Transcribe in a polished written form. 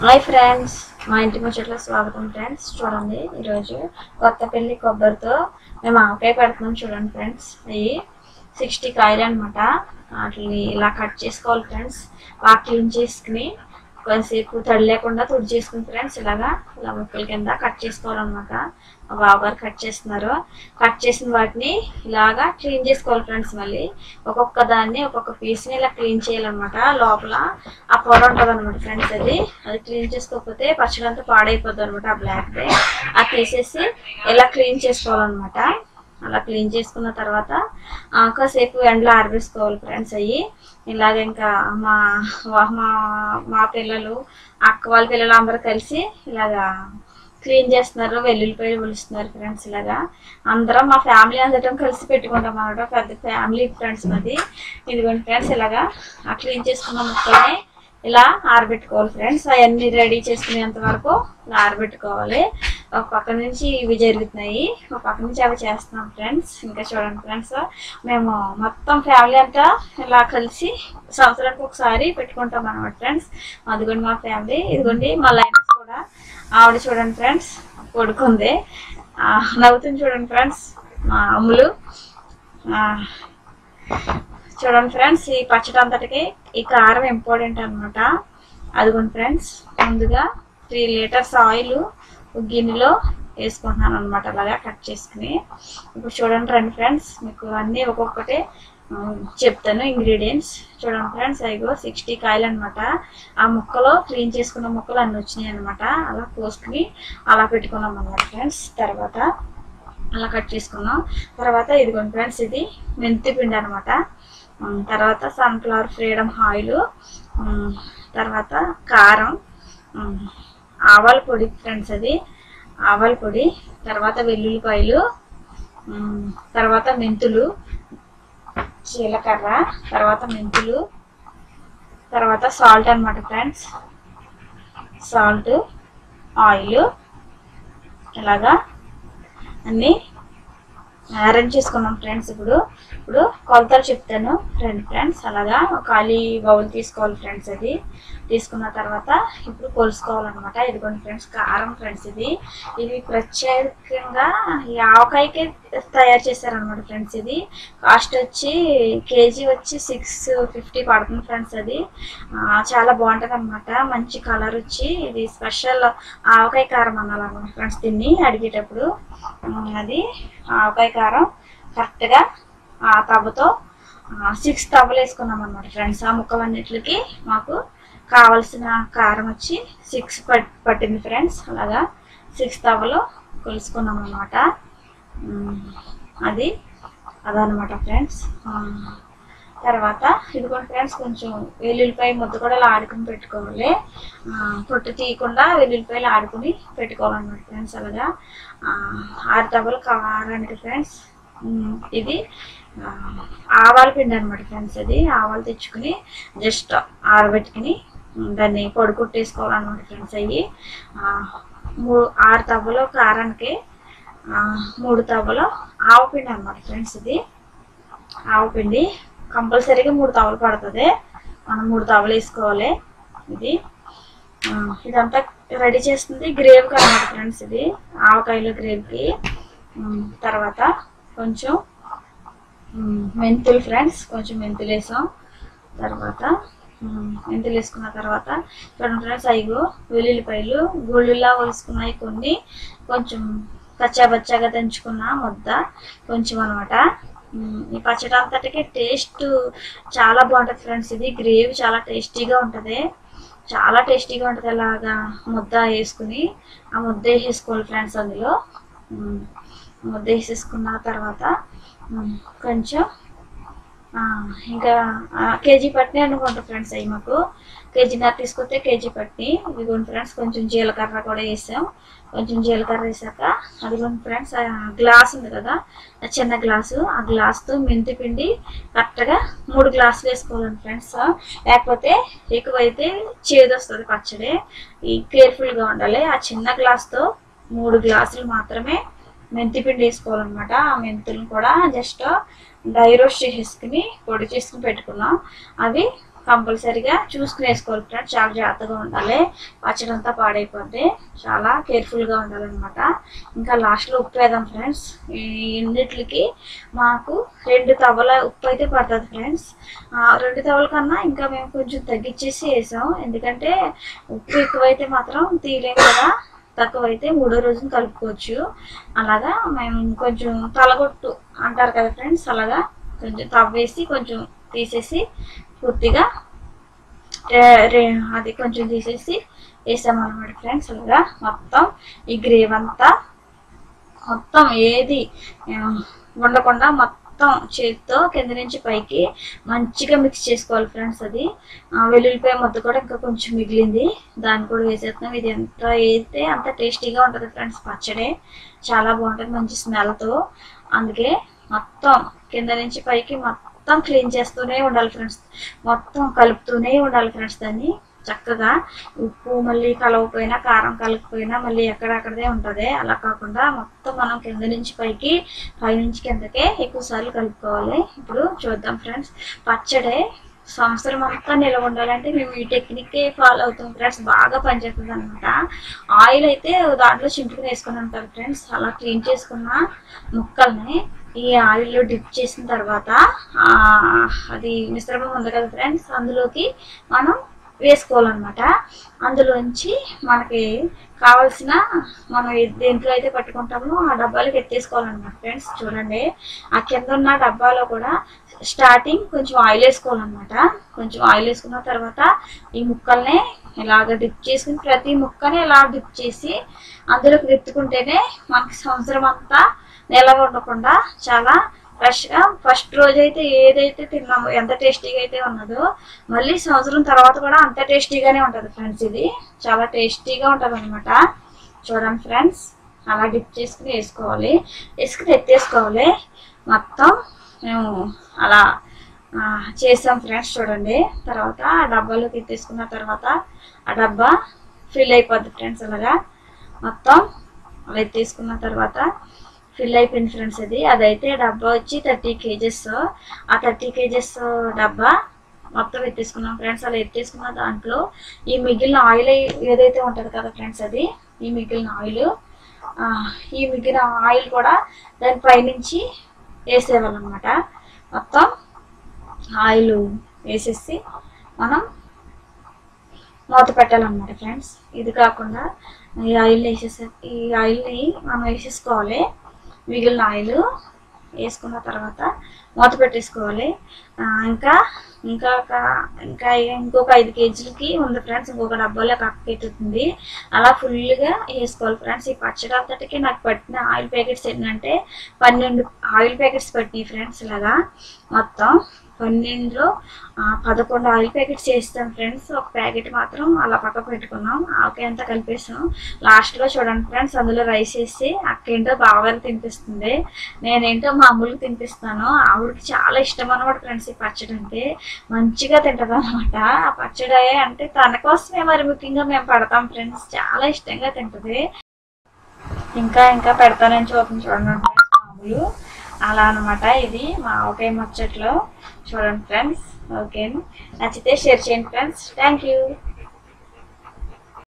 Hi friends, మా ఇంటి ముచ్చట్ల స్వాగతం ఫ్రెండ్స్. చూడండి, ఈరోజు కొత్తపల్లి కొబ్బరితో మేము ఆవకాయ పెడుతున్నాం. చూడండి ఫ్రెండ్స్, అవి 60 కాయలు అనమాట. వాటిని ఇలా కట్ చేసుకోవాలి ఫ్రెండ్స్. బాగా క్లీన్ చేసుకుని కొంతసేపు తడి లేకుండా తుడి చేసుకుని ఫ్రెండ్స్ ఇలా ముక్కల కింద కట్ చేసుకోవాలన్నమాట. మా బావగారు కట్ చేస్తున్నారు. కట్ చేసిన వాటిని ఇలాగా క్లీన్ చేసుకోవాలి ఫ్రెండ్స్. మళ్ళీ ఒక్కొక్క దాన్ని ఒక్కొక్క పీస్ని ఇలా క్లీన్ చేయాలన్నమాట. లోపల ఆ పొర ఉంటుంది అనమాట ఫ్రెండ్స్. అది క్లీన్ చేసుకోకపోతే పచ్చడి అంతా పాడైపోద్ది అనమాట. ఆ బ్లాక్ అది తీసేసి ఇలా క్లీన్ చేసుకోవాలన్నమాట. అలా క్లీన్ చేసుకున్న తర్వాత కాసేపు ఎండలో ఆరబేసుకోవాలి ఫ్రెండ్స్. ఇలాగ ఇంకా మా మా మా పిల్లలు, అక్క వాళ్ళ పిల్లలు అందరూ కలిసి ఇలాగా క్లీన్ చేస్తున్నారు. వెల్లుల్లిపాయలు ఒలుస్తున్నారు ఫ్రెండ్స్. ఇలాగా అందరం మా ఫ్యామిలీ అందరం కలిసి పెట్టుకుంటాం అన్నమాట. పెద్ద ఫ్యామిలీ ఫ్రెండ్స్ మాది. ఇదిగోండి ఫ్రెండ్స్, ఇలాగా క్లీన్ చేసుకున్న ముక్కల్ని ఇలా ఆరబెట్టుకోవాలి ఫ్రెండ్స్. అవన్నీ రెడీ చేసుకునేంత వరకు ఇలా ఆరబెట్టుకోవాలి. ఒక పక్క నుంచి ఇవి జరుగుతున్నాయి, ఒక పక్క నుంచి అవి చేస్తున్నాం ఫ్రెండ్స్. ఇంకా చూడండి ఫ్రెండ్స్, మేము మొత్తం ఫ్యామిలీ అంతా ఇలా కలిసి సంవత్సరానికి ఒకసారి పెట్టుకుంటాం అన్నమాట ఫ్రెండ్స్. అదిగోండి మా ఫ్యామిలీ. ఇదిగోండి మా లైన్స్ కూడా. ఆవిడ చూడండి ఫ్రెండ్స్, పడుకుంది, నవ్వుతుంది. చూడండి ఫ్రెండ్స్, మా అమ్ములు. చూడండి ఫ్రెండ్స్, ఈ పచ్చడి అంతటికి ఈ కారం ఇంపార్టెంట్ అనమాట. అదిగోండి ఫ్రెండ్స్, ముందుగా 3 లీటర్స్ ఆయిల్ గిన్నెలో వేసుకుంటున్నాను అనమాట. అలాగా కట్ చేసుకుని ఇప్పుడు చూడండి రండి ఫ్రెండ్స్, మీకు అన్నీ ఒక్కొక్కటి చెప్తాను ఇంగ్రీడియంట్స్. చూడండి ఫ్రెండ్స్, అయ్యో 60 కాయలు అనమాట. ఆ ముక్కలో క్లీన్ చేసుకున్న ముక్కలు అన్నీ వచ్చినాయి అనమాట. అలా కోసుకుని అలా పెట్టుకున్నాం అనమాట ఫ్రెండ్స్. తర్వాత అలా కట్ చేసుకున్నాం. తర్వాత ఇదిగోండి ఫ్రెండ్స్, ఇది మెంతి పిండి అనమాట. తర్వాత సన్ఫ్లవర్ ఫ్రీడమ్ ఆయిల్, తర్వాత కారం, ఆవాల పొడి ఫ్రెండ్స్, అది ఆవాల పొడి, తర్వాత వెల్లుల్లిపాయలు, తర్వాత మెంతులు, జీలకర్ర, తర్వాత మెంతులు, తర్వాత సాల్ట్ అనమాట ఫ్రెండ్స్. సాల్ట్, ఆయిల్, ఇలాగా అన్నీ అరేంజ్ చేసుకున్నాం ఫ్రెండ్స్. ఇప్పుడు కొలతలు చెప్తాను రండి ఫ్రెండ్స్. అలాగా ఒక ఖాళీ బౌల్ తీసుకోవాలి ఫ్రెండ్స్. అది తీసుకున్న తర్వాత ఇప్పుడు కొలుసుకోవాలన్నమాట. ఇదిగోండి ఫ్రెండ్స్, కారం ఫ్రెండ్స్. ఇది ప్రత్యేకంగా ఈ ఆవకాయకే తయారు చేశారనమాట ఫ్రెండ్స్. ఇది కాస్ట్ వచ్చి కేజీ వచ్చి 650 పడుతుంది ఫ్రెండ్స్. అది చాలా బాగుంటుంది అనమాట. మంచి కలర్ వచ్చి ఇది స్పెషల్ ఆవకాయ కారం అనాలన్నమాట ఫ్రెండ్స్. దీన్ని అడిగేటప్పుడు అది ఆవకాయ కారం కరెక్ట్గా ఆ తవ్వతో 6 తవ్వలు వేసుకున్నాం అనమాట ఫ్రెండ్స్. ఆ ముక్కలన్నిటికి మాకు కావలసిన కారం వచ్చి 6 పట్టింది ఫ్రెండ్స్. అలాగా 6 తవ్వలు కొలుసుకున్నాం అనమాట. అదనమాట ఫ్రెండ్స్. తర్వాత ఇదిగోండి ఫ్రెండ్స్, కొంచెం వెల్లుల్లిపాయ ముద్ద కూడా ఇలా ఆడుకుని పెట్టుకోవాలి. పొట్టు తీయకుండా వెల్లుల్లిపాయలు ఆడుకుని పెట్టుకోవాలన్నమాట ఫ్రెండ్స్. అలాగా 6 తవ్వలు కావాలంటే ఫ్రెండ్స్. ఇది ఆవాల పిండి అనమాట ఫ్రెండ్స్. అది ఆవాలు తెచ్చుకుని జస్ట్ ఆరబెట్టుకుని దాన్ని పొడి కొట్టేసుకోవాలన్నమాట ఫ్రెండ్స్. 6 తవ్వలు కారానికి 3 తవ్వలు ఆవపిండి అనమాట ఫ్రెండ్స్. ఇది ఆవపిండి కంపల్సరీగా 3 తవ్వలు పడుతుంది. మనం 3 తవ్వలు వేసుకోవాలి. ఇదంతా రెడీ చేస్తుంది గ్రేవీకి అనమాట ఫ్రెండ్స్. ఇది ఆవకాయలో గ్రేవీకి. తర్వాత కొంచెం మెంతులు ఫ్రెండ్స్, కొంచెం మెంతులు వేసాం. తర్వాత మెంతులు వేసుకున్న తర్వాత చూడండి ఫ్రెండ్స్, వెల్లుల్లిపాయలు గుళ్ళులా వేసుకున్నాయి కొన్ని, కొంచెం కచ్చాబచ్చాగా దంచుకున్న ముద్ద కొంచెం అనమాట. ఈ పచ్చడి అంతటికి టేస్ట్ చాలా బాగుంటుంది ఫ్రెండ్స్. ఇది గ్రేవీ చాలా టేస్టీగా ఉంటుంది, చాలా టేస్టీగా ఉంటుంది. అలాగా ముద్ద వేసుకుని ఆ ముద్ద వేసేసుకోవాలి ఫ్రెండ్స్. అందులో ముద్ద వేసేసుకున్న తర్వాత కొంచెం ఇంకా కేజీ పట్ని అనుకుంటా ఫ్రెండ్స్. మాకు కేజీన్నర తీసుకొస్తే కేజీ పట్ని. ఇదిగోండి ఫ్రెండ్స్, కొంచెం జీలకర్ర కూడా వేసాం. కొంచెం జీలకర్ర వేసాక అదిగోండి ఫ్రెండ్స్, గ్లాస్ ఉంది కదా, చిన్న గ్లాసు, ఆ గ్లాస్తో మెంతి పిండి కరెక్ట్గా 3 గ్లాసులు వేసుకోవాలండి ఫ్రెండ్స్. లేకపోతే ఎక్కువైతే చేదు వస్తుంది పచ్చడి. కేర్ఫుల్గా ఉండాలి. ఆ చిన్న గ్లాస్తో 3 గ్లాసులు మాత్రమే మెంతి పిండి వేసుకోవాలన్నమాట. ఆ మెంతులను కూడా జస్ట్ డ్రై రోస్ట్ చేసేసుకుని పొడి చేసుకుని పెట్టుకున్నాం. అవి కంపల్సరీగా చూసుకుని వేసుకోవాలి ఫ్రెండ్స్. చాలా జాగ్రత్తగా ఉండాలి, పచ్చడి అంతా పాడైపోద్ది. చాలా కేర్ఫుల్గా ఉండాలన్నమాట. ఇంకా లాస్ట్లో ఉప్పు వేద్దాం ఫ్రెండ్స్. ఈ ఎన్నిటికి మాకు 2 తవల ఉప్పు అయితే పడుతుంది ఫ్రెండ్స్. 2 తవల కన్నా ఇంకా మేము కొంచెం తగ్గించేసి వేసాం, ఎందుకంటే ఉప్పు ఎక్కువైతే మాత్రం తీయలేము కదా, తక్కువైతే 3వ రోజున కలుపుకోవచ్చు. అలాగా మేము కొంచెం తలగొట్టు అంటారు కదా ఫ్రెండ్స్, అలాగా కొంచెం తవ్వేసి కొంచెం తీసేసి పూర్తిగా అది కొంచెం తీసేసి వేసామన్నమాట ఫ్రెండ్స్. అలాగా మొత్తం ఈ గ్రేవ్ అంతా మొత్తం ఏది ఉండకుండా మొత్తం చేతితో కింద నుంచి పైకి మంచిగా మిక్స్ చేసుకోవాలి ఫ్రెండ్స్. అది వెల్లుల్లిపాయ ముద్ద కూడా ఇంకా కొంచెం మిగిలింది, దాన్ని కూడా వేసేస్తున్నాం. ఇది ఎంత వేస్తే అంత టేస్టీగా ఉంటుంది ఫ్రెండ్స్. పచ్చడి చాలా బాగుంటుంది మంచి స్మెల్తో. అందుకే మొత్తం కింద నుంచి పైకి మొత్తం క్లీన్ చేస్తూనే ఉండాలి ఫ్రెండ్స్, మొత్తం కలుపుతూనే ఉండాలి ఫ్రెండ్స్. దాన్ని చక్కగా ఉప్పు మళ్ళీ కలవకపోయినా కారం కలగకపోయినా మళ్ళీ ఎక్కడక్కడదే ఉంటుంది. అలా కాకుండా మొత్తం మనం కింద నుంచి పైకి పైనుంచి కిందకే ఎక్కువసార్లు కలుపుకోవాలి. ఇప్పుడు చూద్దాం ఫ్రెండ్స్. పచ్చడి సంవత్సరం అంతా నిల్వ ఉండాలంటే మేము ఈ టెక్నిక్కే ఫాలో అవుతాం ఫ్రెండ్స్. బాగా పనిచేస్తుంది అనమాట. ఆయిల్ అయితే దాంట్లో చింపుకుని వేసుకుని ఉంటారు ఫ్రెండ్స్. అలా క్లీన్ చేసుకున్న ముక్కల్ని ఈ ఆయిల్లో డిప్ చేసిన తర్వాత అది మిశ్రమం ఉంది కదా ఫ్రెండ్స్, అందులోకి మనం వేసుకోవాలన్నమాట. అందులోంచి మనకి కావాల్సిన మనం దేంట్లో అయితే పట్టుకుంటామో ఆ డబ్బాలకు ఎత్తేసుకోవాలన్నమాట ఫ్రెండ్స్. చూడండి, ఆ కింద ఉన్న డబ్బాలో కూడా స్టార్టింగ్ కొంచెం ఆయిల్ వేసుకోవాలన్నమాట. కొంచెం ఆయిల్ వేసుకున్న తర్వాత ఈ ముక్కల్ని ఇలాగ డిప్ చేసుకుని ప్రతి ముక్కని ఇలా డిప్ చేసి అందులోకి వెతుకుంటేనే మనకి సంవత్సరం అంతా నిల్వ ఉండకుండా చాలా ఫ్రెష్గా ఫస్ట్ రోజు అయితే ఏదైతే తిన్నామో ఎంత టేస్టీగా అయితే ఉన్నదో మళ్ళీ సంవత్సరం తర్వాత కూడా అంత టేస్టీగానే ఉంటుంది ఫ్రెండ్స్. ఇది చాలా టేస్టీగా ఉంటుంది అనమాట. చూడండి ఫ్రెండ్స్, అలా డిప్ చేసుకుని వేసుకోవాలి, వేసుకుని ఎత్తేసుకోవాలి. మొత్తం మేము అలా చేసాం ఫ్రెండ్స్. చూడండి, తర్వాత ఆ డబ్బాలోకి ఎత్తేసుకున్న తర్వాత ఆ డబ్బా ఫిల్ అయిపోద్ది ఫ్రెండ్స్. అలాగా మొత్తం అలా ఎత్తేసుకున్న తర్వాత ఫిల్ అయిపోయింది ఫ్రెండ్స్. అదైతే డబ్బా వచ్చి 30 kgs. ఆ 30 kgs డబ్బా మొత్తం ఎత్తేసుకున్నాం ఫ్రెండ్స్. అలా ఎత్తేసుకున్న దాంట్లో ఈ మిగిలిన ఆయిల్ ఏదైతే ఉంటుంది కదా ఫ్రెండ్స్, అది ఈ మిగిలిన ఆయిల్ కూడా దాని పైనుంచి వేసేవాళ్ళనమాట. మొత్తం ఆయిల్ వేసేసి మనం మూత పెట్టాలన్నమాట ఫ్రెండ్స్. ఇది కాకుండా ఈ ఆయిల్ని మనం వేసేసుకోవాలి. మిగిలిన ఆయిల్ వేసుకున్న తర్వాత మూత పెట్టేసుకోవాలి. ఇంకొక 5 kgలకి ఉంది ఫ్రెండ్స్. ఇంకొక డబ్బాలో కప్పెట్టుతుంది. అలా ఫుల్గా వేసుకోవాలి ఫ్రెండ్స్. ఈ పచ్చడి అంతటికి నాకు పట్టిన ఆయిల్ ప్యాకెట్స్ ఏంటంటే 12 ఆయిల్ ప్యాకెట్స్ పట్టినాయి ఫ్రెండ్స్. ఇలాగా మొత్తం 12లో 11 ఆయిల్ ప్యాకెట్స్ చేస్తాం ఫ్రెండ్స్. ఒక ప్యాకెట్ మాత్రం అలా పక్క పెట్టుకున్నాం. ఆవకాయ అంతా కలిపేసాం. లాస్ట్లో చూడండి ఫ్రెండ్స్, అందులో రైస్ వేసి అక్కేంటో బావగారు తినిపిస్తుంది, నేనేంటో మామూలుగా తినిపిస్తాను. ఆవిడకి చాలా ఇష్టం అన్నమాట ఫ్రెండ్స్. ఈ పచ్చడి అంటే మంచిగా తింటది అనమాట. ఆ పచ్చడి అంటే తన కోసమే మరి ముఖ్యంగా మేము పెడతాం ఫ్రెండ్స్. చాలా ఇష్టంగా తింటది. ఇంకా పెడతానని చూడండి ఫ్రెండ్స్. మామూలు అలా అనమాట. ఇది మా ఆవకాయ ముచ్చట్లో చూడండి ఫ్రెండ్స్. ఓకే, నచ్చితే షేర్ చేయండి ఫ్రెండ్స్. Thank you.